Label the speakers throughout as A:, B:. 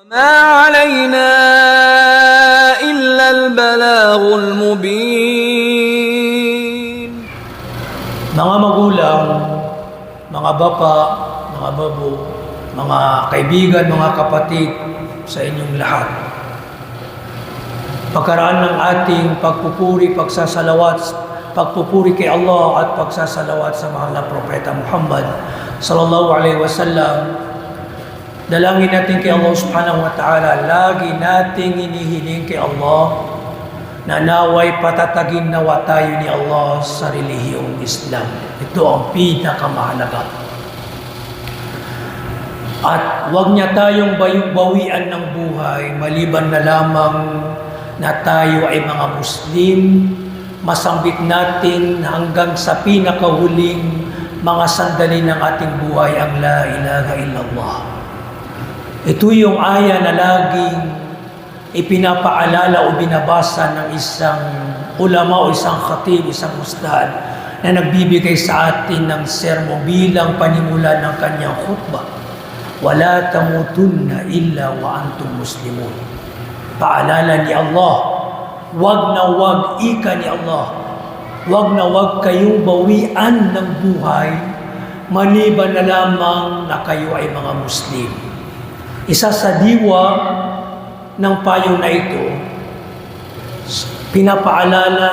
A: وما علينا إلا البلاغ المبين.
B: Mga magulang, mga bapa, mga babo, mga kaibigan, mga kapatid sa inyong lahat. Pagkaraan ng ating pagpupuri, pagpupuri kay Allah at pagsasalawat sa mahal na Propeta Muhammad sallallahu alaihi wasallam. Dalangin natin kay Allah subhanahu wa ta'ala, lagi nating inihiling kay Allah na naway patatagin nawa tayo ni Allah sa relihiyong Islam. Ito ang pinakamahalaga. At huwag niya tayong bawian ng buhay maliban na lamang na tayo ay mga Muslim, masambit natin hanggang sa pinakahuling mga sandali ng ating buhay ang La ilaha illallah. Ito yung aya na laging ipinapaalala o binabasa ng isang ulama o isang khatib, isang ustad na nagbibigay sa atin ng sermon bilang panimula ng kanyang khutbah. Wala tamutunna illa wa antum muslimun. Paalala ni Allah, wag na wag ika ni Allah, wag na wag kayong bawian ng buhay maliban na lamang na kayo ay mga Muslim. Isa sa diwa ng payo na ito, pinapaalala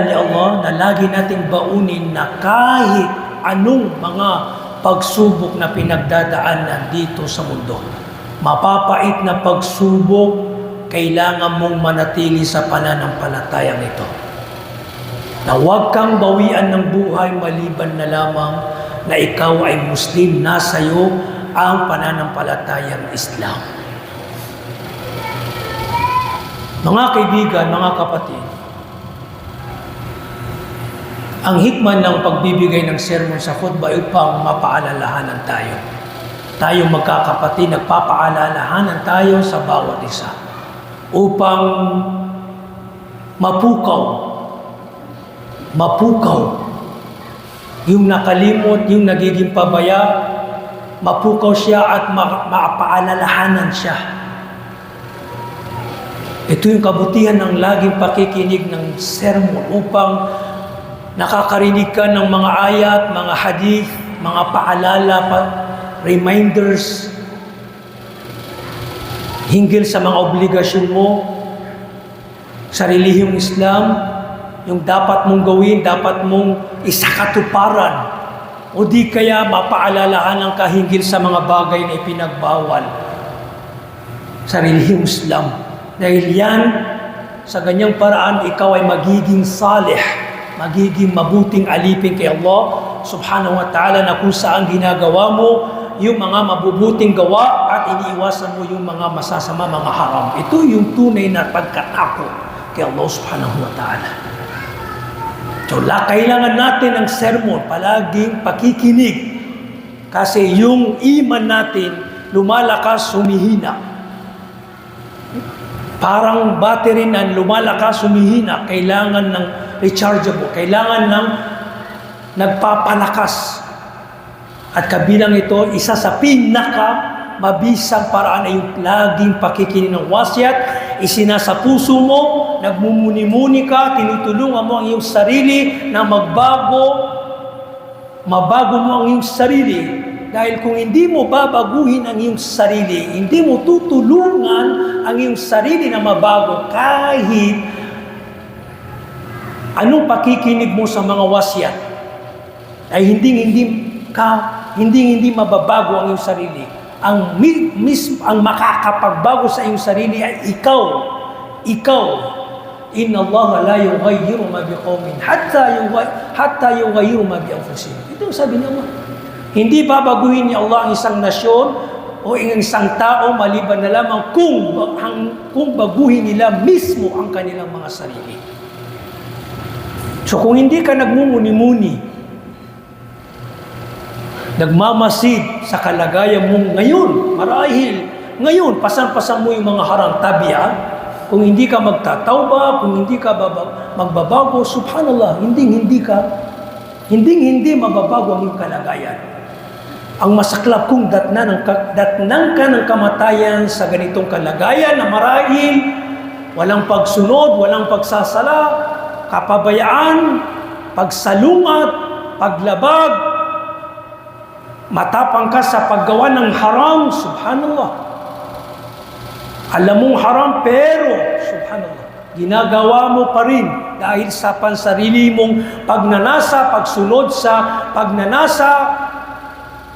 B: ni Allah na lagi nating baunin na kahit anong mga pagsubok na pinagdadaanan dito sa mundo, mapapait na pagsubok, kailangan mong manatili sa pananampalatayang ito. Na huwag kang bawian ng buhay maliban na lamang na ikaw ay Muslim, nasa iyo ang pananampalatayang Islam. Mga kaibigan, mga kapatid, ang hikman ng pagbibigay ng sermon sa khutbah upang mapaalalahanan tayo. Tayo magkakapatid, nagpapaalalahanan tayo sa bawat isa upang mapukaw yung nakalimot, yung nagiging pabaya, mapukaw siya at mapaalalahanan siya. Ito yung kabutihan ng laging pakikinig ng sermon upang nakakarinig ka ng mga ayat, mga hadith, mga paalala, reminders hinggil sa mga obligasyon mo sa relihiyong Islam, yung dapat mong gawin, dapat mong isakatuparan, o di kaya mapaalalahanan ka hinggil sa mga bagay na ipinagbawal sa relihiyong Islam. Dahil yan, sa ganyang paraan, ikaw ay magiging salih, magiging mabuting alipin kay Allah subhanahu wa ta'ala, na kung saan ginagawa mo yung mga mabubuting gawa at iniiwasan mo yung mga masasama, mga haram. Ito yung tunay na pagkatakot kay Allah subhanahu wa ta'ala. So, kailangan natin ng sermon, palaging pakikinig. Kasi yung iman natin, lumalakas, humihina. Parang battery na lumalakas, humihina. Kailangan ng rechargeable. Kailangan ng nagpapalakas. At kabilang ito, isa sa mabisang paraan ay yung laging pakikinig ng wasiat. Isinasa puso mo, nagmumuni-muni ka, tinutulungan mo ang iyong sarili na mabago mo ang iyong sarili. Dahil kung hindi mo babaguhin ang iyong sarili, hindi mo tutulungan ang iyong sarili na mabago kahit anong pakikinig mo sa mga wasiat, ay hindi mababago ang iyong sarili. Ang makakapagbago sa iyong sarili ay ikaw. Inna Allah la yughayyiru ma biqawmin hatta yughayyiru ma bi anfusihim. Ito ang sabi niya. Hindi babaguhin ni Allah ang isang nasyon o ang isang tao maliban na lamang kung baguhin nila mismo ang kanilang mga sarili. So kung hindi ka nagmumuni-muni, nagmamasid sa kalagayan mong ngayon, marahil ngayon, pasan-pasan mo yung mga harang tabi'a, kung hindi ka magtatawba, kung hindi ka magbabago, subhanallah, hindi mababago ang iyong kalagayan. Ang masaklap kung datnan ka ng kamatayan sa ganitong kalagayan na marahil walang pagsunod, walang pagsasala, kapabayaan, pagsalungat, paglabag, matapang ka sa paggawa ng haram, subhanallah. Alam mong haram pero, subhanallah, ginagawa mo pa rin dahil sa pansarili mong pagnanasa, pagsunod sa pagnanasa,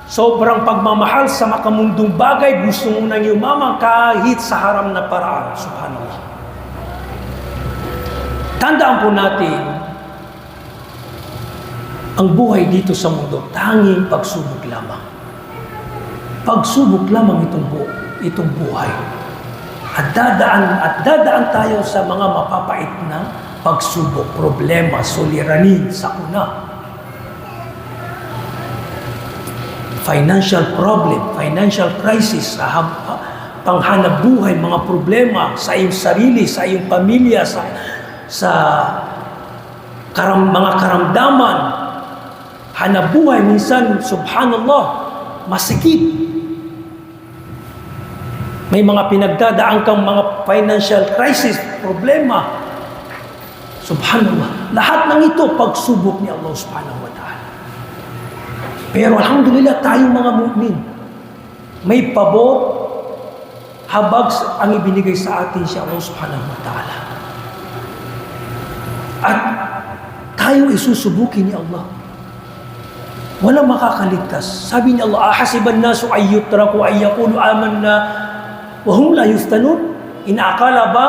B: sobrang pagmamahal sa makamundong bagay, gusto mo nang yumaman kahit sa haram na paraan, subhanallah. Tandaan po natin, ang buhay dito sa mundo, tanging pagsubok lamang. Pagsubok lamang itong buhay. At dadaan tayo sa mga mapapait na pagsubok, problema, suliranin, sakuna. Financial problem, financial crisis, panghanap buhay, mga problema sa iyong sarili, sa iyong pamilya, sa mga karamdaman, hanap buhay, minsan, subhanallah, masikip. May mga pinagdadaan kang mga financial crisis, problema. Subhanallah. Lahat ng ito, pagsubok ni Allah subhanahu wa ta'ala. Pero alhamdulillah, tayong mga mu'min, may pabor, habag ang ibinigay sa atin si Allah subhanahu wa ta'ala. At tayo isusubukin ni Allah. Walang makakaligtas. Sabi ni Allah, ahasiban nasu ayyutraku ayyakulu amanna wahum la yuftanun. Inaakala ba,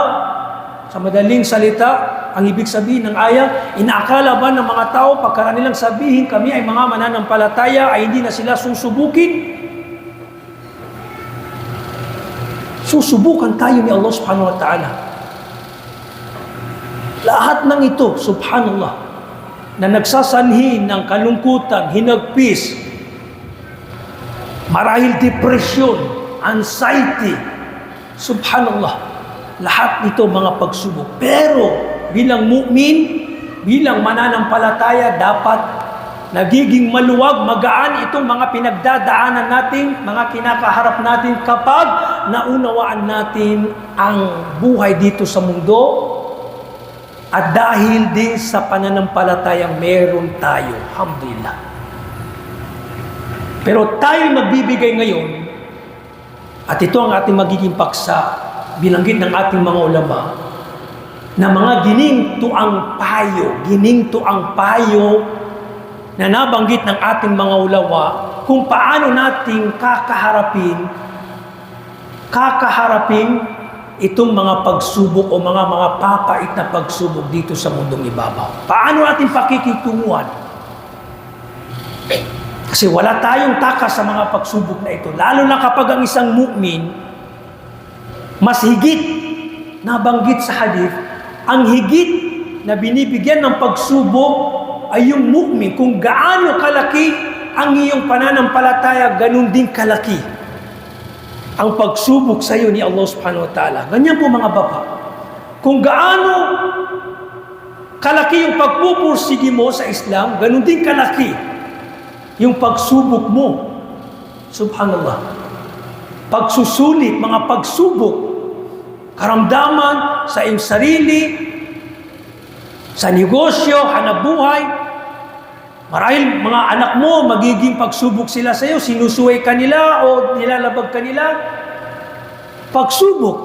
B: sa madaling salita, ang ibig sabihin ng ayat, inaakala ba ng mga tao pagka nilang sabihin kami ay mga mananampalataya ay hindi na sila susubukin? Susubukan tayo ni Allah subhanahu wa ta'ala. Lahat ng ito, subhanallah, na nagsasanhi ng kalungkutan, hinagpis, marahil depression, anxiety, subhanallah, lahat nito mga pagsubok. Pero bilang mu'min, bilang mananampalataya, dapat nagiging maluwag, magaan itong mga pinagdadaanan natin, mga kinakaharap natin kapag naunawaan natin ang buhay dito sa mundo. At dahil din sa pananampalatayang meron tayo, alhamdulillah. Pero tayo magbibigay ngayon, at ito ang ating magiging paksa, bilanggit ng ating mga ulama, na mga ginintuang payo na nabanggit ng ating mga ulama kung paano nating kakaharapin itong mga pagsubok o mga papait na pagsubok dito sa mundong ibabaw. Paano natin pakikitunguhan? Kasi wala tayong takas sa mga pagsubok na ito. Lalo na kapag ang isang mu'min, mas higit, nabanggit sa hadith, ang higit na binibigyan ng pagsubok ay yung mu'min. Kung gaano kalaki ang iyong pananampalataya, ganun din kalaki ang pagsubok sa iyo ni Allah subhanahu wa ta'ala. Ganyan po mga baba. Kung gaano kalaki yung pagpupursigi mo sa Islam, ganun din kalaki yung pagsubok mo. Subhanallah. Pagsusulit, mga pagsubok, karamdaman sa iyong sarili, sa negosyo, hanap buhay. Marahil mga anak mo, magiging pagsubok sila sa iyo, sinusuway ka nila o nilalabag ka nila. Pagsubok.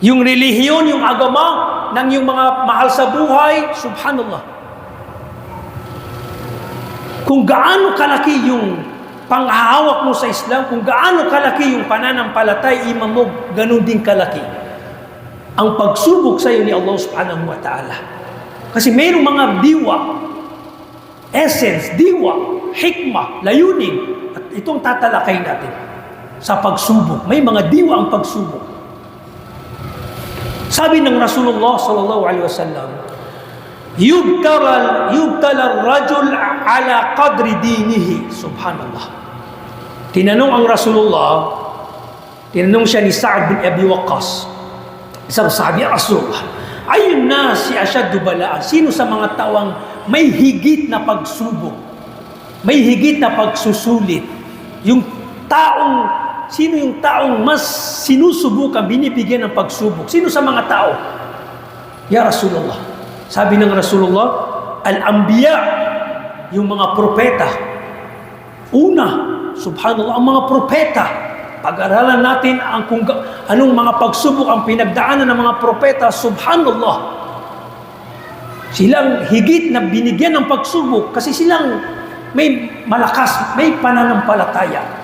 B: Yung relihiyon, yung agama ng yung mga mahal sa buhay, subhanallah. Kung gaano kalaki yung panghahawak mo sa Islam, kung gaano kalaki yung pananampalatay, imam mo, ganun din kalaki ang pagsubok sa iyo ni Allah subhanahu wa ta'ala. Kasi mayroong mga diwa, essence, diwa, hikmah, layunin. At itong tatalakay natin sa pagsubok. May mga diwa ang pagsubok. Sabi ng Rasulullah sallallahu alaihi wasallam, yubtala ar-rajul ala qadri dinihi. Subhanallah. Tinanong ang Rasulullah, tinanong siya ni Sa'ad bin Abi Waqqas. Isang sabi, Rasulullah, ayun na si asyaddu balaan. Sino sa mga tawang may higit na pagsubok? may higit na pagsusulit. Sino yung taong mas sinusubukan, binibigyan ng pagsubok? Sino sa mga tao? Ya Rasulullah. Sabi ng Rasulullah, al-anbiya, yung mga propeta. Una, subhanallah, ang mga propeta. Pag-aralan natin anong mga pagsubok ang pinagdaanan ng mga propeta, subhanallah. Silang higit na binigyan ng pagsubok kasi silang may malakas, may pananampalataya.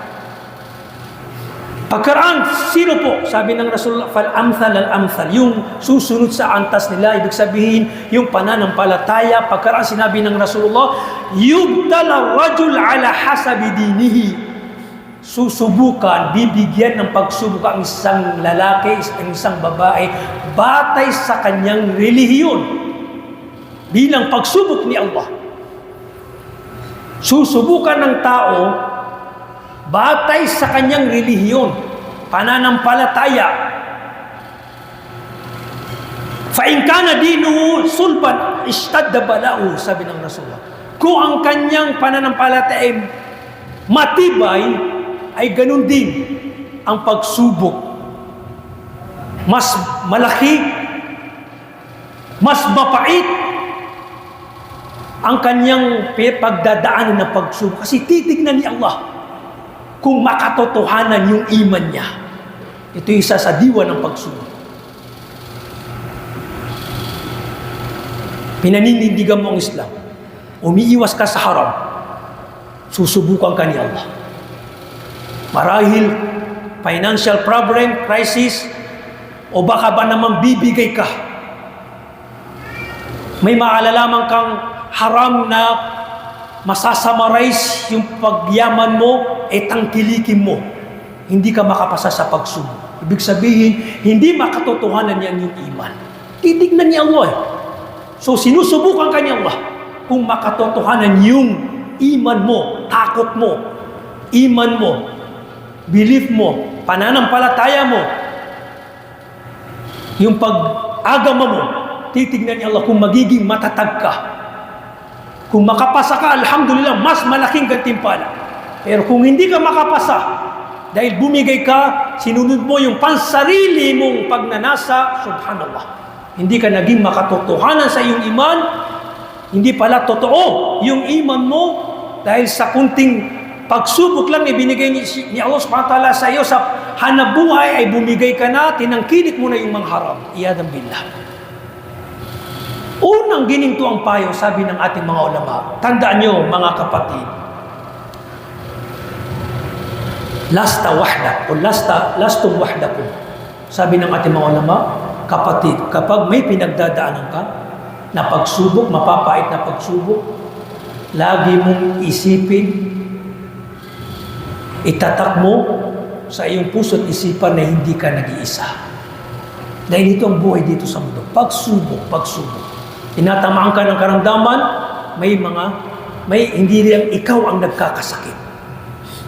B: Pagkaraan, sino po? Sabi ng Rasulullah, fal-amthal al-amthal. Yung susunod sa antas nila, ibig sabihin, yung pananampalataya. Pagkaraan, sinabi ng Rasulullah, yubtala rajul ala hasabi dinihi. Susubukan, bibigyan ng pagsubok ang isang lalaki, ang isang babae, batay sa kanyang relihiyon. Bilang pagsubok ni Allah. Susubukan ng tao, batay sa kanyang relihiyon, pananampalataya. Fa in kana dinuhu sulban ishtadda bala'u, sabi ng Rasulullah. Kung ang kanyang pananampalataya ay matibay, ay ganun din ang pagsubok. Mas malaki, mas mapait ang kanyang pagdadaanan ng pagsubok. Kasi titignan ni Allah kung makatotohanan yung iman niya. Ito isa sa diwa ng pagsubok. Pinaninindigan mo ang Islam, umiiwas ka sa haram, susubukan ka ni Allah. Marahil, financial problem, crisis, o baka ba naman bibigay ka. May maalalaman kang haram na masasamarize yung pagyaman mo, tangkilikin mo. Hindi ka makapasa sa pagsubok. Ibig sabihin, hindi makatotohanan yan yung iman. Titignan ni Allah. So, sinusubukan ka ni Allah kung makatotohanan yung iman mo, takot mo, iman mo, belief mo, pananampalataya mo, yung pag-agama mo, titignan ni Allah kung magiging matatag ka. Kung makapasa ka, alhamdulillah, mas malaking gantimpala. Pero kung hindi ka makapasa, dahil bumigay ka, sinunod mo yung pansarili mong pagnanasa, subhanallah, hindi ka naging makatotohanan sa iyong iman, hindi pala totoo yung iman mo, dahil sa kunting pagsubok lang ibinigay ni Allah subhanahu wa ta'ala sa iyo, sa hanabuhay ay bumigay ka na, tinangkilik mo na yung mga haram. Iyadan billah. Unang gininto ang payo, sabi ng ating mga ulama, tandaan nyo mga kapatid, lasta wahda o lastum wahdakum. Sabi ng ating mga ulama, kapatid, kapag may pinagdadaanan ka na pagsubok, mapapait na pagsubok, lagi mong isipin, itatak mo sa iyong puso at isipan na hindi ka nag-iisa. Dahil ito ang buhay dito sa mundo. Pagsubok. Tinatamaan ka ng karamdaman, may hindi rin ikaw ang nagkakasakit.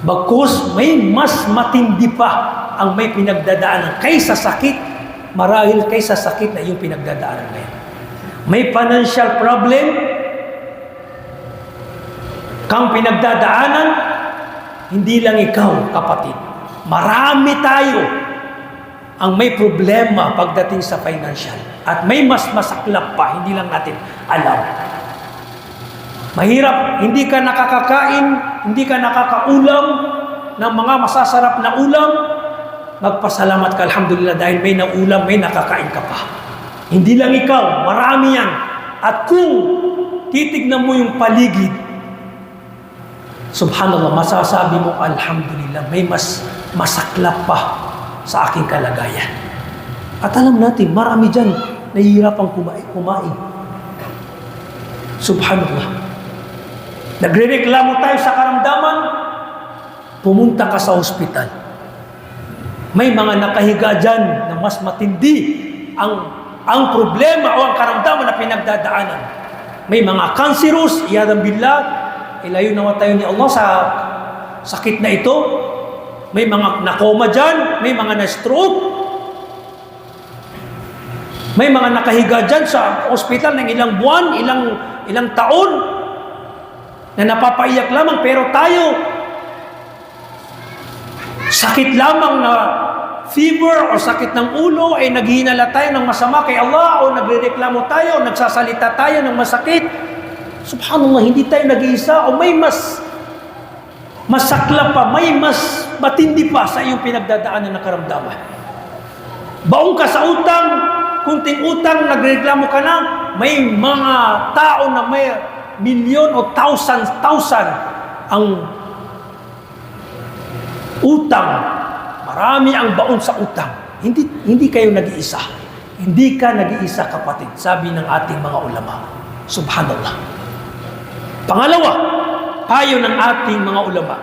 B: Bagkus may mas matindi pa ang may pinagdadaanan kaysa sakit, marahil kaysa sakit na yung pinagdadaanan ngayon. May financial problem kang pinagdadaanan, hindi lang ikaw, kapatid. Marami tayo ang may problema pagdating sa financial. At may mas masaklap pa, hindi lang natin alam. Mahirap, hindi ka nakakakain, hindi ka nakakaulam ng mga masasarap na ulam, magpasalamat ka, alhamdulillah, dahil may naulam, may nakakain ka pa. Hindi lang ikaw, marami yan. At kung titignan mo yung paligid, subhanallah, masasabi mo, alhamdulillah, may mas masaklap pa sa aking kalagayan. At alam natin, marami dyan nahihirapang kumain. Subhanallah. Nagre-reklamo tayo sa karamdaman, pumunta ka sa ospital. May mga nakahiga dyan na mas matindi ang problema o ang karamdaman na pinagdadaanan. May mga cancerous, iyadan billah, ilayo nawa tayo ni Allah sa sakit na ito. May mga nakoma dyan, may mga na-stroke, may mga nakahiga dyan sa ospital ng ilang buwan, ilang taon. na napapaiyak lamang, pero tayo, sakit lamang na fever o sakit ng ulo, ay naghihinala tayo ng masama kay Allah, o nagrereklamo tayo, o nagsasalita tayo ng masakit. Subhanallah, hindi tayo nag-iisa, o may mas masakla pa, may mas matindi pa sa iyong pinagdadaanan na karamdaman. Baong ka sa utang, kunting utang, nagreklamo ka na, may mga tao na may milyon o thousand ang utang. Marami ang baon sa utang. Hindi kayo nag-iisa. Hindi ka nag-iisa, kapatid, sabi ng ating mga ulama. Subhanallah. Pangalawa, payo ng ating mga ulama.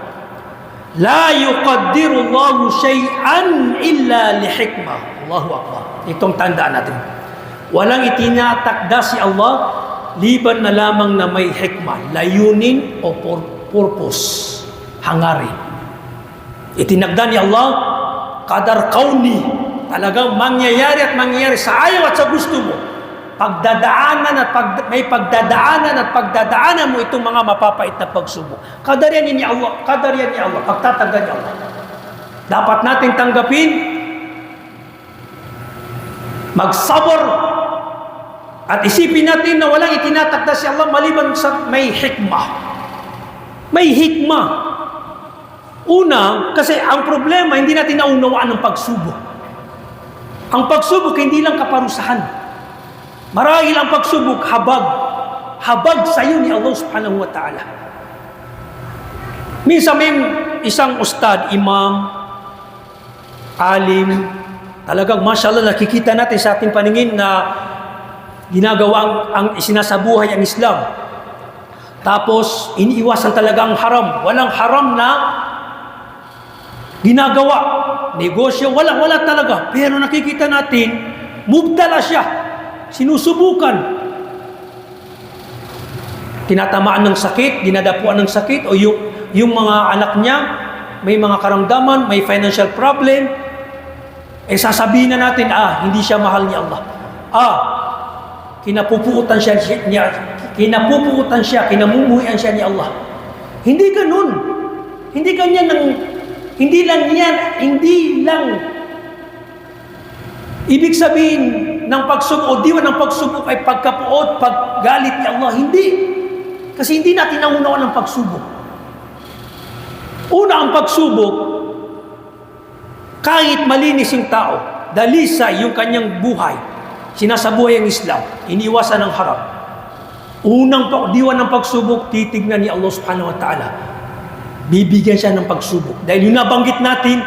B: La yuqaddiru Allahu shay'an illa lihikmah. Allahu Akbar. Itong tandaan natin. Walang itinatakda si Allah liban na lamang na may hikmah, layunin o purpose, hangarin. Itinagda ni Allah, qadar kauni, talagang mangyayari sa ayaw at sa gusto mo. Pagdadaanan at may pagdadaanan mo itong mga mapapait na pagsubok. Qadar yan ni Allah, pagtatagda ni Allah. Dapat nating tanggapin, magsabor, at isipin natin na walang itinatakda si Allah maliban sa may hikmah. May hikmah. Una, kasi ang problema, hindi natin naunawaan ang pagsubok. Ang pagsubok, hindi lang kaparusahan. Marahil ang pagsubok, habag. Habag sa iyo ni Allah subhanahu wa ta'ala. Minsan may isang ustad, imam, alim, talagang mashallah, nakikita natin sa ating paningin na ginagawa ang isinasabuhay ang Islam. Tapos, iniiwasan talaga ang haram. Walang haram na ginagawa. Negosyo, wala talaga. Pero nakikita natin, mubtala siya. Sinusubukan. Tinatamaan ng sakit, dinadapuan ng sakit, o yung mga anak niya, may mga karamdaman, may financial problem, sasabihin na natin, hindi siya mahal ni Allah. Kinapupuutan siya, kinamumuhian siya ni Allah. Hindi ganun. Hindi lang ibig sabihin ng pagsubok o diwa ng pagsubok ay pagkapuot, paggalit ni Allah. Hindi. Kasi hindi natin naunawaan ang pagsubok. Una, ang pagsubok, kahit malinis yung tao, dalisay yung kanyang buhay, sinasabuhay ang Islam, iniwasan ng haram. Unang diwan ng pagsubok, titignan ni Allah subhanahu wa ta'ala. Bibigyan siya ng pagsubok. Dahil yung nabanggit natin,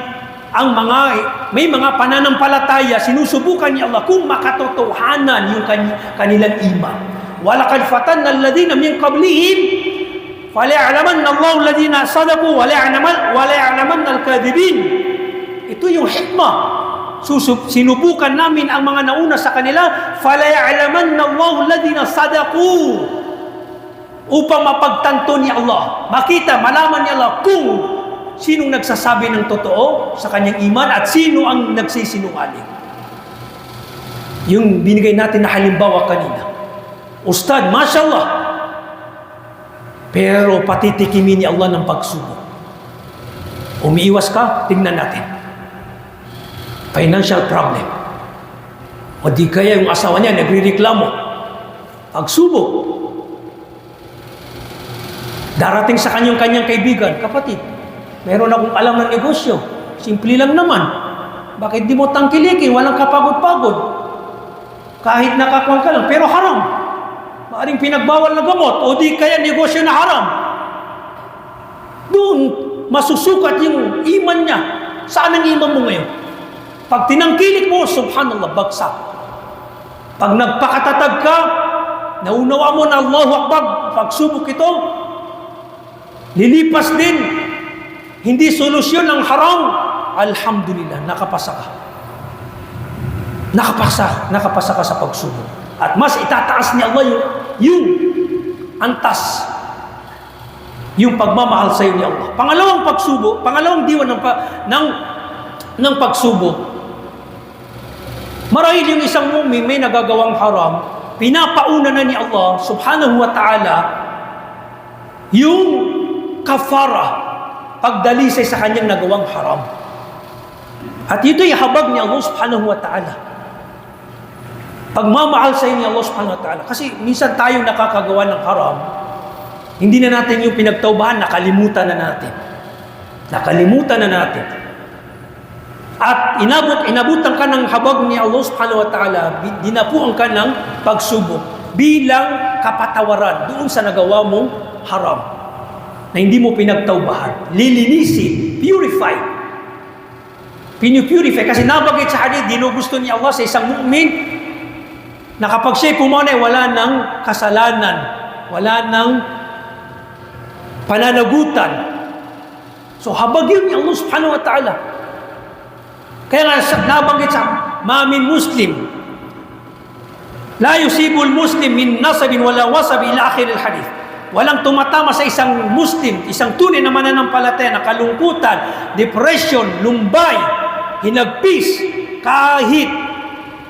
B: may mga pananampalataya, sinusubukan ni Allah kung makatotohanan yung kanilang iman. وَلَقَدْ فَتَنَّا الَّذِينَ مِنْ قَبْلِهِمْ فَلَيَعْلَمَنَّ اللَّهُ الَّذِينَ صَدَقُوا وَلَيَعْلَمَنَّ الْكَاذِبِينَ. Ito yung hikmah. Sinubukan namin ang mga nauna sa kanila, فَلَيَعْلَمَنَّ اللَّهُ الَّذِينَ صَدَقُوا, upang mapagtanto ni Allah, makita, malaman ni Allah kung sinong nagsasabi ng totoo sa kanyang iman at sino ang nagsisinungaling. Yung binigay natin na halimbawa kanina, Ustad, mashallah, pero patitikimin ni Allah ng pagsubok. Umiiwas ka, tingnan natin. Financial problem. O di kaya yung asawa niya nagrereklamo. Pagsubok. Darating sa kanyang kaibigan, kapatid, meron akong alam ng negosyo. Simple lang naman. Bakit di mo tangkilikin? Walang kapagod-pagod. Kahit nakakuha ka lang, pero haram. Maaring pinagbawal na gamot, o di kaya negosyo na haram. Doon, masusukat yung iman niya. Saan ang iman mo ngayon? Pag tinangkilik mo, subhanallah, bagsak. Pag nagpakatatag ka, naunawa mo na Allahu Akbar, pagsubok ito, lilipas din. Hindi solusyon ng haram. Alhamdulillah, nakapasa ka. Nakapasa ka sa pagsubok. At mas itataas ni Allah yung antas, yung pagmamahal sa iyo ni Allah. Pangalawang pagsubok, pangalawang diwan ng pagsubok, marahil yung isang mu'min may nagagawang haram, pinapauna na ni Allah subhanahu wa ta'ala yung kafara, pagdalisay sa kanyang nagawang haram. At ito'y habag ni Allah subhanahu wa ta'ala. Pagmamahal sa inyo ni Allah subhanahu wa ta'ala. Kasi minsan tayong nakakagawa ng haram, hindi na natin yung pinagtaubahan, nakalimutan na natin. Nakalimutan na natin. At inabutan ka ng habag ni Allah subhanahu wa ta'ala, dinapuan ka ng pagsubok bilang kapatawaran doon sa nagawa mong haram na hindi mo pinagtaubahan. Lilinisin, purify. Pinupurify. Kasi nabagay sa hadith, ginugusto ni Allah sa isang mu'min na kapag siya'y pumanay, wala ng kasalanan, wala ng pananagutan. So, habagin ni Allah subhanahu wa ta'ala. Kaya nga, nabanggit sa mamin Muslim, la yusibul Muslim min nasabin wala wasab ila akhir al-hadith. Walang tumatama sa isang Muslim, isang tunay na mananampalataya na kalungkutan, depression, lumbay, hinagpis, kahit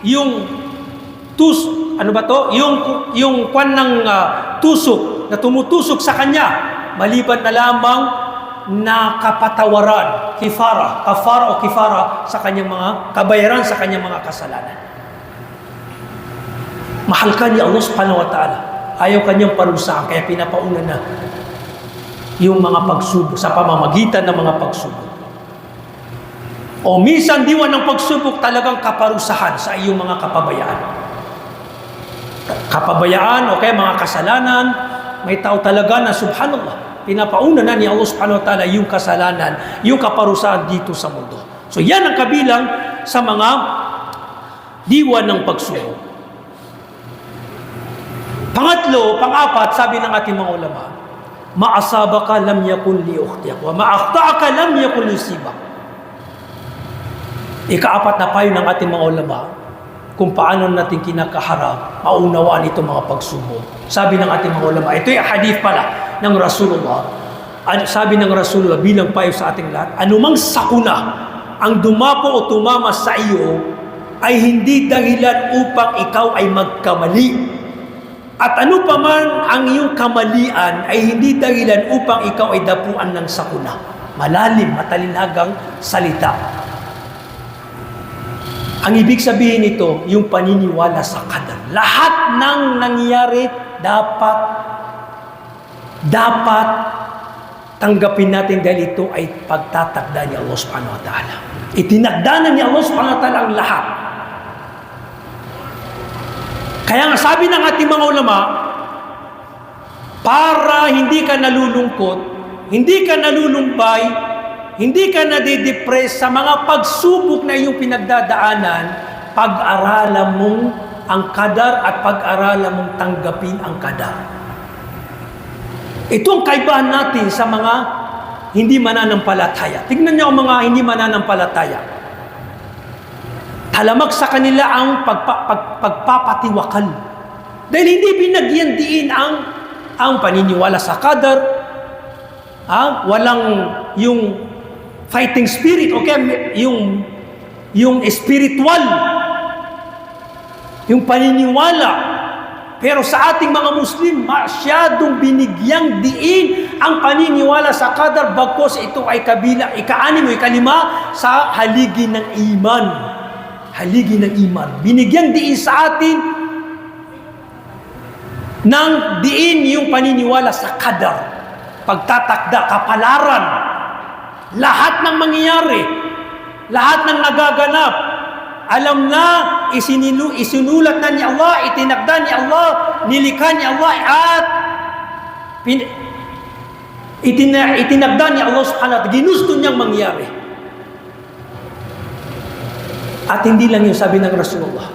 B: yung yung kwan ng tusok na tumutusok sa kanya, maliban na lamang na kapatawaran, kafara sa kanyang mga kabayaran sa kanyang mga kasalanan. Mahal ka ni Allah subhanahu wa ta'ala. Ayaw kanyang parusahan, kaya pinapauna na yung mga pagsubok sa pamamagitan ng mga pagsubok. O minsan diwan ng pagsubok talagang kaparusahan sa iyong mga kapabayaan. Kapabayaan o kaya mga kasalanan, may tao talaga na subhanallah, pinapauna na ni Allah subhanahu wa ta'ala yung kasalanan, yung kaparusahan dito sa mundo. So yan ang kabilang sa mga diwan ng pagsubok. Pangatlo, pang-apat, sabi ng ating mga ulama, ma'asabaka lam yakun li ukhtiyak wa ma'akhta'aka lam yakun li yusibak. Ikaapat na payo ng ating mga ulama kung paano natin kinakaharap, maunawaan itong mga pagsubok. Sabi ng ating mga ulama, ito'y hadith pala ng Rasulullah. Sabi ng Rasulullah bilang payo sa ating lahat, anumang sakuna ang dumapo o tumama sa iyo ay hindi dahilan upang ikaw ay magkamali. At ano pa man ang iyong kamalian ay hindi dahilan upang ikaw ay dapuan ng sakuna. Malalim, matalinhagang salita. Ang ibig sabihin nito, yung paniniwala sa qadar. Lahat ng nangyayari dapat tanggapin natin dahil ito ay pagtatakda ni Allah subhanahu wa ta'ala. Itinakda na ni Allah subhanahu wa ta'ala ang lahat. Kaya nga sabi ng ating mga ulama, para hindi ka nalulungkot, hindi ka nalulumbay, hindi ka nadidepress sa mga pagsubok na iyong pinagdadaanan, pag-aralan mong ang qadar at pag-aralan mong tanggapin ang qadar. Ito ang kaibahan natin sa mga hindi mananampalataya. Tingnan niyo ang mga hindi mananampalataya. Talamak sa kanila ang pagpapatiwakal. Dahil hindi binagyan diin ang paniniwala sa qadar, walang yung fighting spirit, okay, yung spiritual, yung paniniwala. Pero sa ating mga Muslim, masyadong binigyang diin ang paniniwala sa qadar, bagkos ito ay kabila, ika-anim o ika-lima sa haligi ng iman. Haligi ng iman. Binigyang diin sa atin ng diin yung paniniwala sa qadar, pagtatakda, kapalaran, lahat ng mangyayari, lahat ng nagaganap, alam na, isinulat na ni Allah, itinakda ni Allah, nilikha ni Allah, at itinakda ni Allah subhanahu wa ta'ala, ginusto niyang mangyari. At hindi lang yun, sabi ng Rasulullah,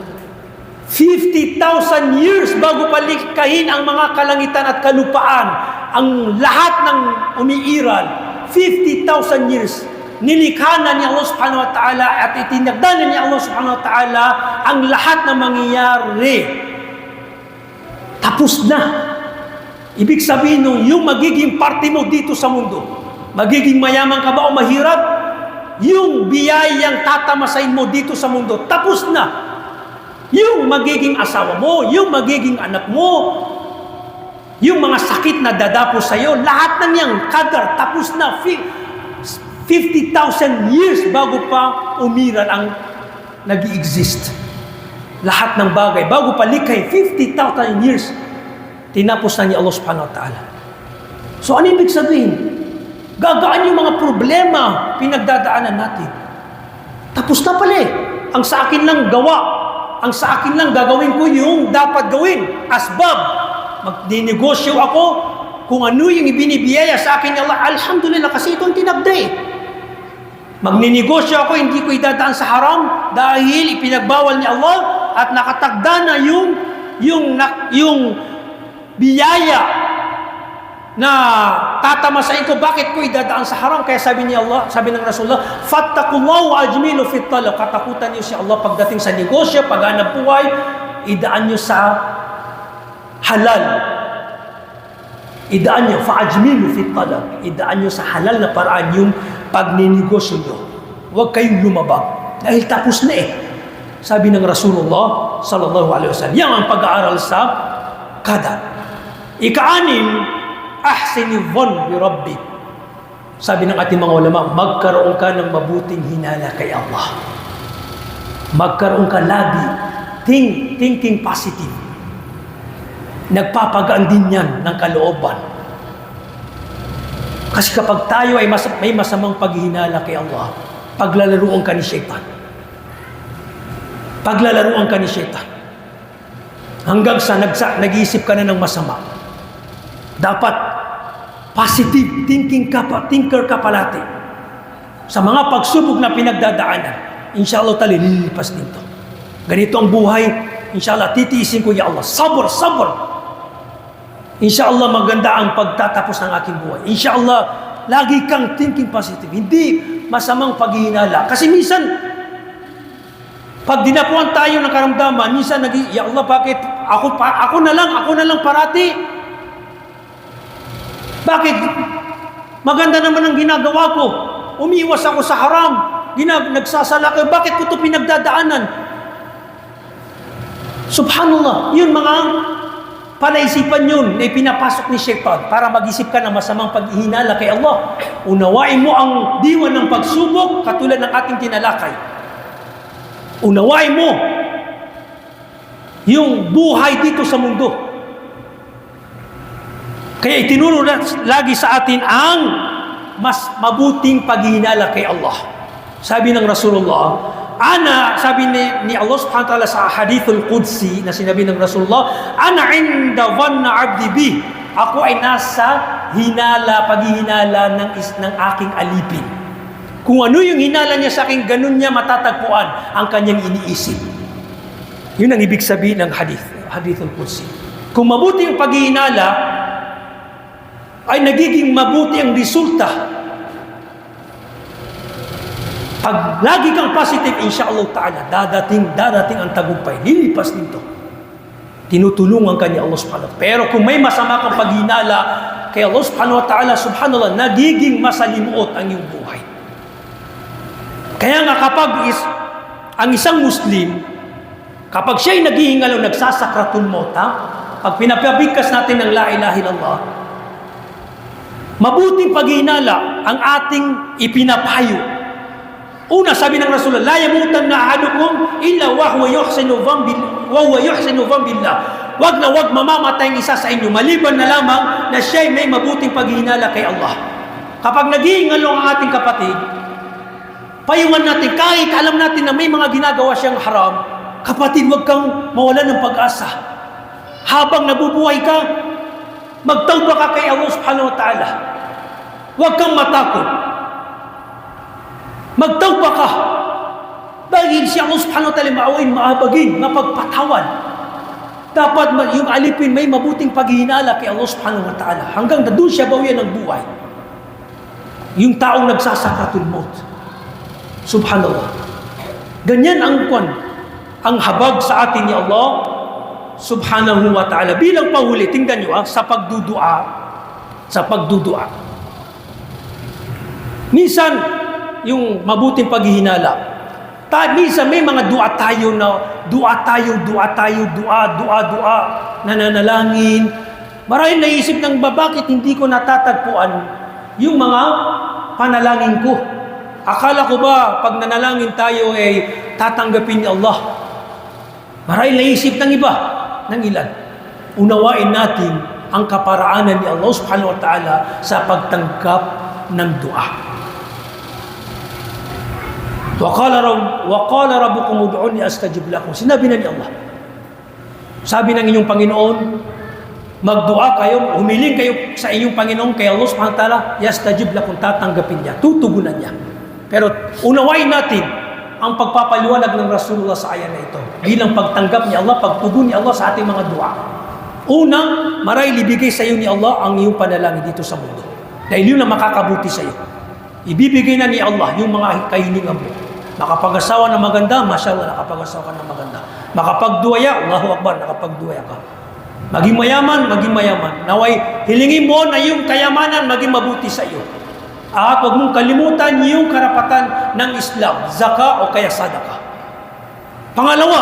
B: 50,000 years bago palikhahin ang mga kalangitan at kalupaan, ang lahat ng umiiral, 50,000 years, nilikha na ni Allah subhanahu wa ta'ala at itinagda na ni Allah subhanahu wa ta'ala ang lahat na mangyayari. Tapos na. Ibig sabihin nung yung magiging parte mo dito sa mundo, magiging mayaman ka ba o mahirap, yung biyayang tatamasain mo dito sa mundo, tapos na. Yung magiging asawa mo, yung magiging anak mo, Yung mga sakit na dadapo sa'yo, lahat ng yang kadar, tapos na 50,000 years bago pa umiral ang nag-i-exist. Lahat ng bagay, bago pa likhay, 50,000 years, tinapos na ni Allah subhanahu wa ta'ala. So ano ibig sabihin? Gagaan yung mga problema pinagdadaanan natin. Tapos na pala eh. Ang sa akin lang gawa. Ang sa akin lang gagawin ko yung dapat gawin. Asbab. Magdinegosyo ako kung ano yung ibinibiyaya sa akin ni Allah. Alhamdulillah, kasi ito ang tinagday. Magninegosyo ako, hindi ko idadaan sa haram dahil ipinagbawal ni Allah at nakatagda na yung biyaya na tatamasain ko. Bakit ko idadaan sa haram? Kaya sabi ni Allah, sabi ng Rasulullah, fattaqullaha wa ajmilu fit talab. Katakutan niyo si Allah pagdating sa negosyo, paghanap buhay, idaan niyo sa halal. Idaan niyo, fa'ajmilu fit talab. Idaan niyo sa halal na paraan yung pagninegosyo niyo. Huwag kayong lumabag. Dahil tapos na eh. Sabi ng Rasulullah sallallahu alaihi wasallam. Yan ang pag-aaral sa qadar. Ika-anim, ahsini dhann bi rabbik. Sabi ng ating mga ulama, magkaroon ka ng mabuting hinala kay Allah. Magkaroon ka lagi. Thinking positive. Nagpapagaan din yan ng kalooban. Kasi kapag tayo ay may masamang paghihinala kay Allah, paglalaruan ka ni Shaitan. Paglalaruan ka ni Shaitan. Hanggang sa nag-iisip ka na ng masama. Dapat positive thinker ka palati. Sa mga pagsubok na pinagdadaanan, inshallah lilipas dito. Ganito ang buhay, inshallah titiisin ko, ya Allah. Sabr. Inshallah maganda ang pagtatapos ng aking buhay. Inshallah, lagi kang thinking positive. Hindi masamang paghihinala. Kasi minsan, pag dinapuan tayo ng karamdaman, minsan ya Allah, bakit? Ako na lang parati. Bakit? Maganda naman ang ginagawa ko. Umiiwas ako sa haram. Nagsasala ko. Bakit ko ito pinagdadaanan? Subhanallah. Yun mga palaisipan yun na pinapasok ni Shaitan para mag-isip ka ng masamang paghihinala kay Allah. Unawain mo ang diwan ng pagsubok katulad ng ating tinalakay. Unawain mo yung buhay dito sa mundo. Kaya itinuro lagi sa atin ang mas mabuting paghihinala kay Allah. Sabi ng Rasulullah, sabi ni Allah subhanahu wa ta'ala sa hadithul Qudsi na sinabi ng Rasulullah, ana inda dhanna abdi bi. Ako ay nasa paghihinala ng aking alipin. Kung ano yung hinala niya sa akin, ganun niya matatagpuan ang kanyang iniisip. Yun ang ibig sabihin ng hadithul Qudsi. Kung mabuti ang paghihinala, ay nagiging mabuti ang resulta. Pag lagi kang positive, insyaAllah ta'ala, dadating ang tagumpay. Lilipas dito. Tinutulungan ka ni Allah subhanahu wa ta'ala. Pero kung may masama kang paghinala kay Allah subhanahu wa ta'ala, subhanallah, nagiging masalimuot ang iyong buhay. Kaya nga ang isang Muslim, kapag siya'y naghihingalo, nagsasakratul mauta, pag pinapabigkas natin ng la ilaha illallah, mabuting paghinala ang ating ipinapayo. Una, sabi ng Rasulullah, la yamutanna ahadukum illa wa huwa yuhsinu dhann billah. Wag na wag mamamatay ang isa sa inyo maliban na lamang na siya'y may mabuting paghihinala kay Allah. Kapag naghihingalo ang ating kapatid, payungan natin, kahit alam natin na may mga ginagawa siyang haram, kapatid, wag kang mawalan ng pag-asa. Habang nabubuhay ka, magtawba ka kay Allah subhanahu wa ta'ala. Wag kang matakot. Magtawba ka. Dahil si Allah subhanahu wa ta'ala maawain, maabagin, mapagpatawan. Dapat yung alipin may mabuting paghihinala kay Allah subhanahu wa ta'ala. Hanggang na doon siya bawian ng buhay. Yung taong nagsasakatul maut. Subhanallah. Ganyan ang habag sa atin ni Allah subhanahu wa ta'ala. Bilang pahuli, tingnan nyo sa pagdudua. Minsan, yung mabuting paghihinala. Minsan may mga dua tayo, nananalangin, Marahil naisip ng iba, bakit hindi ko natatagpuan yung mga panalangin ko? Akala ko ba pag nanalangin tayo ay tatanggapin ni Allah? Marahil naisip ng iba, ng ilan. Unawain natin ang kaparaanan ni Allah subhanahu wa ta'ala sa pagtanggap ng dua. وَقَالَ رَبُّكُمْ ادْعُونِي أَسْتَجِبْ لَكُمْ. Sinabi na ni Allah. Sabi ng inyong Panginoon, magdua kayo, humiling kayo sa inyong Panginoon kay Allah subhanahu wa ta'ala, yastajib lakum, tatanggapin niya, tutugunan niya. Pero unawain natin ang pagpapaliwanag ng Rasulullah sa ayan na ito bilang pagtanggap ni Allah, pagtugon ni Allah sa ating mga dua. Unang, marahil ibigay sa iyo ni Allah ang iyong panalangin dito sa mundo. Dahil yun ang makakabuti sa iyo. Ibibigay na ni Allah yung mga kahilingan mo. Makapag-asawa na maganda, mashallah, nakapag-asawa ka na maganda. Makapagduwaya, Allahu Akbar, nakapagduwaya ka. Maging mayaman, maging mayaman. Naway, hilingin mo na yung kayamanan maging mabuti sa iyo. At huwag mong kalimutan yung karapatan ng Islam, zaka o kaya sadaka. Pangalawa,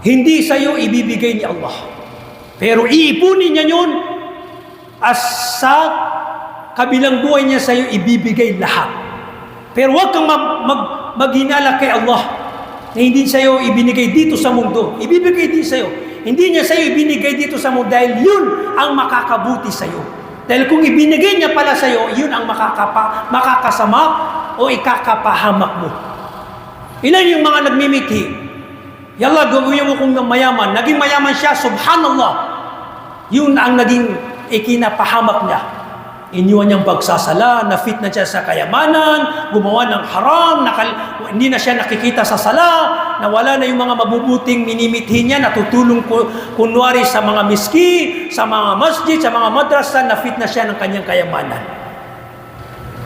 B: hindi sa iyo ibibigay ni Allah. Pero iipunin niya yun as sa kabilang buhay niya sa iyo ibibigay lahat. Pero huwag kang maghinala kay Allah na hindi sa iyo ibinigay dito sa mundo. Ibibigay din sa iyo. Hindi niya sa iyo ibinigay dito sa mundo dahil yun ang makakabuti sa iyo. Dahil kung ibinigay niya pala sa iyo, yun ang makakasama o ikakapahamak mo. Ilan yung mga nagmimiti? Yalla, gawin mo kung mayaman. Naging mayaman siya, subhanallah. Yun ang naging ikinapahamak niya. Iniwan niyang pagsasala, na-fit na siya sa kayamanan, gumawa ng haram, hindi na siya nakikita sa sala, nawala na yung mga mabubuting minimithi niya, natutulong kunwari sa mga miski, sa mga masjid, sa mga madrasa, na-fit na siya ng kanyang kayamanan.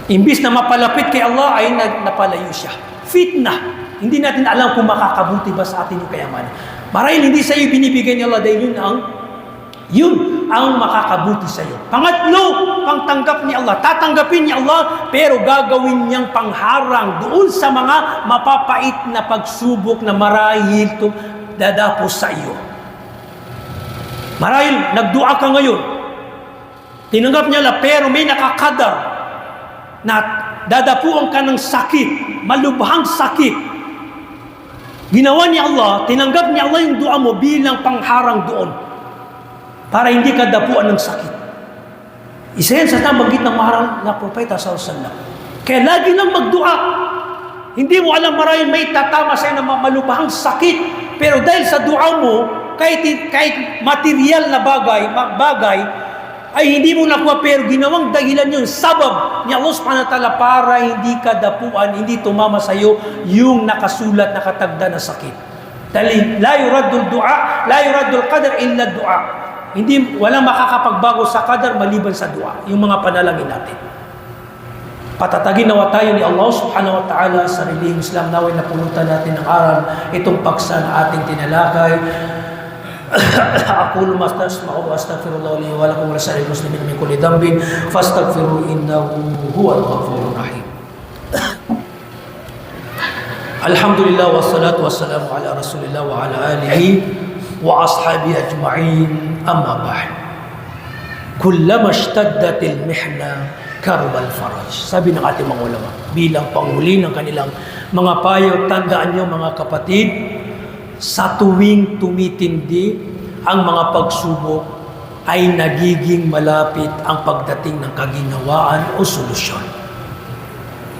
B: Imbis na mapalapit kay Allah, ay napalayo siya. Fit na. Hindi natin alam kung makakabuti ba sa atin yung kayamanan. Marahil hindi sa iyo binibigay ni Allah dahil yun ang makakabuti sa iyo. Pangatlo, pangtanggap ni Allah. Tatanggapin ni Allah, pero gagawin niyang pangharang doon sa mga mapapait na pagsubok na marahil dadapos sa iyo. Marahil, nagdua ka ngayon. Tinanggap niya Allah, pero may nakakadar na dadapuan ka ng sakit, malubhang sakit. Ginawa ni Allah, tinanggap ni Allah yung dua mo bilang pangharang doon. Para hindi ka dapuan ng sakit. Isa yan sa nabanggit ng mahal na propeta sallallahu alaihi wasallam. Kaya lagi lang magdua. Hindi mo alam marahil may tatama sa'yo na malubhang sakit. Pero dahil sa dua mo, kahit material na bagay, ay hindi mo nakuha, pero ginawang dahilan yun, sabab ni Allah subhanahu wa ta'ala para hindi ka dapuan, hindi tumama sa'yo yung nakasulat, nakatagda na sakit. Dahil la yuradul du'a, la yuradul qadar illa du'a. Hindi, walang makakapagbago sa qadar maliban sa dua, yung mga panalangin natin. Patatagin nawa tayo ni Allah subhanahu wa ta'ala sa relihiyong Islam, naway na pulutan natin ng aral itong paksa na ating tinalakay. أقول ما تسمعوا وأستغفر الله لي ولكم ولسائر المسلمين من كل ذنب فاستغفروه إنه هو الغفور الرحيم. الحمد لله والصلاة والسلام على رسول الله وعلى آله وأصحابه أجمعين. أما بعد, كلما اشتدت المحنة كرب الفرج. Sabi ng ating mga ulama bilang panghuli ng kanilang mga payo, tandaan niyo mga kapatid, sa tuwing tumitindi ang mga pagsubok ay nagiging malapit ang pagdating ng kaginawaan o solusyon.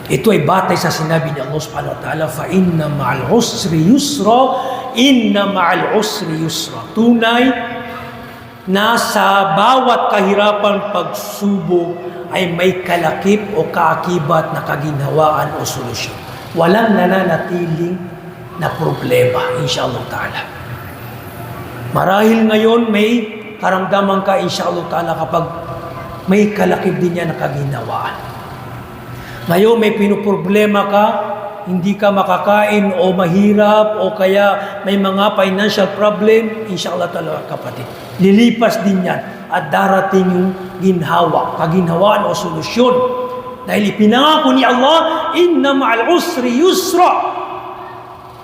B: Ito ay batay sa sinabi ni Allah subhanahu wa ta'ala, fa inna ma'al usri yusra, inna ma'al usri yusra. Tunay na sa bawat kahirapan pagsubok ay may kalakip o kaakibat na kaginawaan o solusyon. Walang nananatiling na problema, insyaAllah ta'ala. Marahil ngayon may karamdaman ka, insyaAllah ta'ala, kapag may kalakip din niya na kaginawaan. Ngayon may pinuproblema ka, hindi ka makakain o mahirap o kaya may mga financial problem, insyaAllah ta'ala kapatid. Lilipas din yan at darating yung ginhawa, kaginhawaan o solusyon. Dahil ipinangako ni Allah, inna ma'al usri yusra.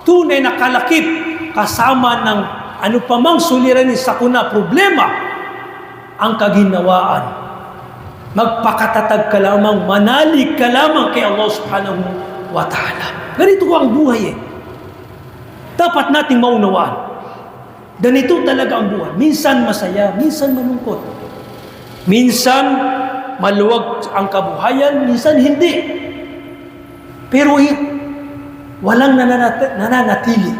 B: Tunay na kalakip kasama ng ano pa mang suliranin sa kuna problema, ang kaginawaan. Magpakatatag ka lamang, manalig ka lamang kay Allah subhanahu wa ta'ala. Ganito ko ang buhay eh. Dapat nating maunawaan. Ganito talaga ang buhay. Minsan masaya, minsan malungkot. Minsan maluwag ang kabuhayan, minsan hindi. Pero walang nananatili.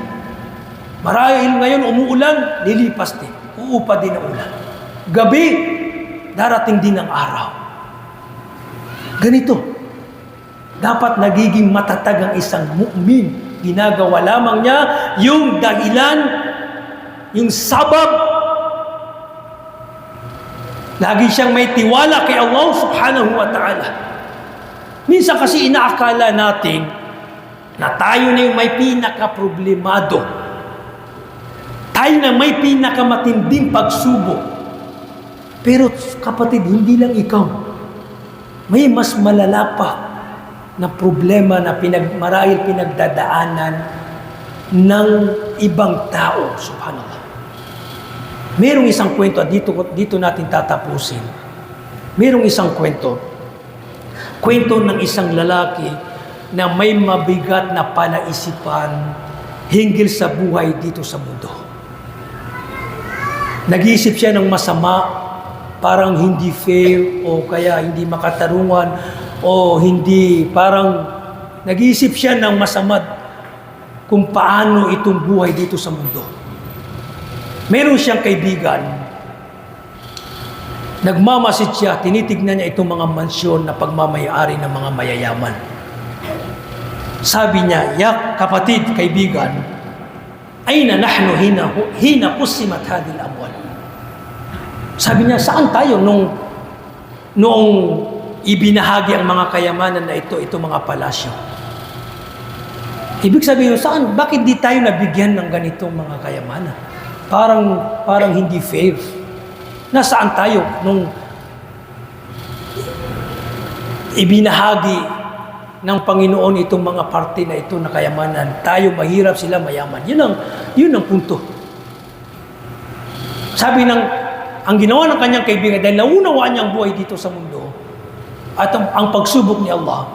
B: Marahil ngayon umuulan, lilipas din. Uupa din ang ulan. Gabi, darating din ang araw. Ganito. Dapat nagiging matatag ang isang mu'min. Ginagawa lamang niya yung dahilan, yung sabab. Lagi siyang may tiwala kay Allah subhanahu wa ta'ala. Minsan kasi inaakala natin na tayo na yung may pinaka-problemado. Tayo na may pinakamatinding pagsubok. Pero kapatid, hindi lang ikaw. May mas malala pa na problema na marahil pinagdadaanan ng ibang tao. Subhanallah. Merong isang kwento at dito natin tatapusin. Merong isang kwento. Kwento ng isang lalaki na may mabigat na palaisipan hinggil sa buhay dito sa mundo. Nag-iisip siya ng masama, parang hindi fair o kaya hindi makatarungan o hindi, parang nag-iisip siya ng masama kung paano itong buhay dito sa mundo. Meron siyang kaibigan, nagmamasid siya, tinitignan niya itong mga mansyon na pagmamayari ng mga mayayaman. Sabi niya, "Ya kapatid, kaibigan, ayna nahnu hina qusimat hadhihi al-amwal?" Sabi niya, saan tayo noong ibinahagi ang mga kayamanan na ito mga palasyo? Ibig sabihin, saan? Bakit di tayo nabigyan ng ganitong mga kayamanan? Parang hindi fair. Nasaan tayo nung ibinahagi ng Panginoon itong mga parte na ito na kayamanan? Tayo mahirap, sila mayaman. Yun ang punto. Sabi ang ginawa ng kanyang kaibigan, dahil naunawaan niya ang buhay dito sa mundo at ang pagsubok ni Allah,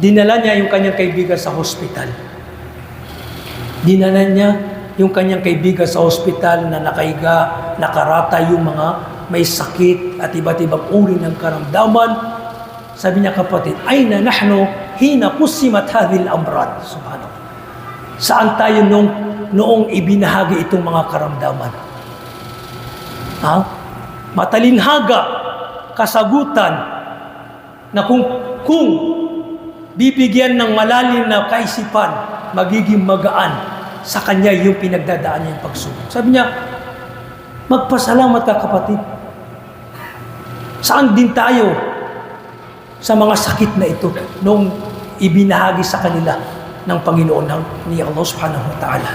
B: dinala niya yung kanyang kaibigan sa hospital. Dinala niya yung kanyang kaibigan sa hospital na nakahiga, nakarata yung mga may sakit at iba't ibang uri ng karamdaman. Sabi niya, kapatid, ayna nahnu hina qusimat hadhihi al-amrad? Subhanallah. Saan tayo noong ibinahagi itong mga karamdaman? Matalinhaga, kasagutan na kung bibigyan ng malalim na kaisipan, magiging magaan sa kanya yung pinagdadaan niya yung pagsubok. Sabi niya, magpasalamat ka kapatid. Saan din tayo sa mga sakit na ito nung ibinahagi sa kanila ng Panginoon ni Allah subhanahu wa ta'ala.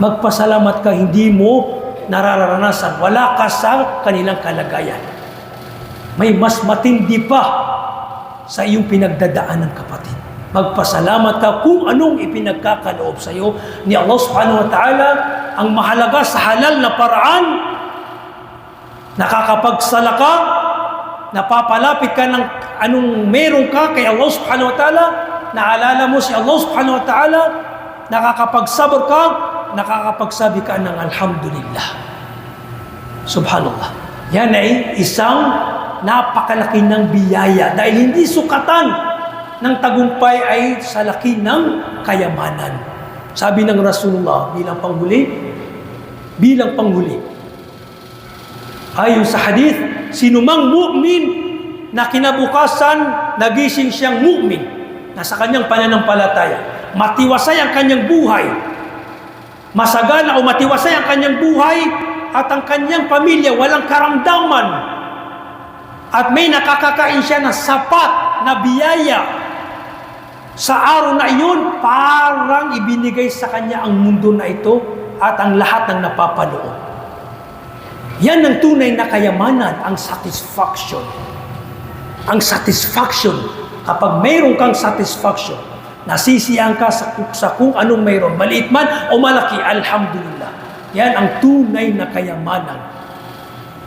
B: Magpasalamat ka, hindi mo nararanasan, wala ka sa kanilang kalagayan. May mas matindi pa sa iyong pinagdadaan ng kapatid. Magpasalamat ka kung anong ipinagkakaloob sa iyo ni Allah subhanahu wa ta'ala. Ang mahalaga sa halal na paraan, nakakapagsala ka, napapalapit ka ng anong meron ka kay Allah subhanahu wa ta'ala, naalala mo si Allah subhanahu wa ta'ala, nakakapagsabar ka, nakakapagsabi ka ng alhamdulillah. Subhanallah. Yan ay isang napakalaki ng biyaya dahil hindi sukatan ng tagumpay ay sa laki ng kayamanan. Sabi ng Rasulullah bilang panghuli, ayon sa hadith, sinumang mu'min na kinabukasan nagising siyang mu'min na sa kanyang pananampalataya, matiwasay ang kanyang buhay, masagana o matiwasay ang kanyang buhay at ang kanyang pamilya walang karamdaman at may nakakakain siya ng sapat na biyaya sa araw na iyon, parang ibinigay sa kanya ang mundo na ito at ang lahat ng napapaloob. Yan ang tunay na kayamanan, ang satisfaction. Ang satisfaction, kapag mayroon kang satisfaction, nasisiyahan ka sa kung anong mayroon, maliit man o malaki, alhamdulillah. Yan ang tunay na kayamanan.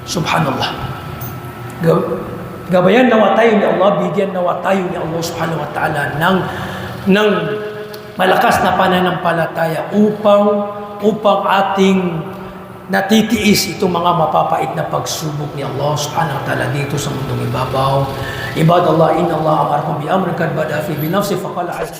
B: Subhanallah. Gabayan nawa tayo ni Allah, bigyan nawa tayo ni Allah subhanahu wa ta'ala ng malakas na pananampalataya upang ating natitiis itong mga mapapait na pagsubok ni Allah subhanahu wa ta'ala dito sa mundong ibabaw. Ibadallah, inna Allah amarakum bi amrin kad bada fi bi nafsi faqala azza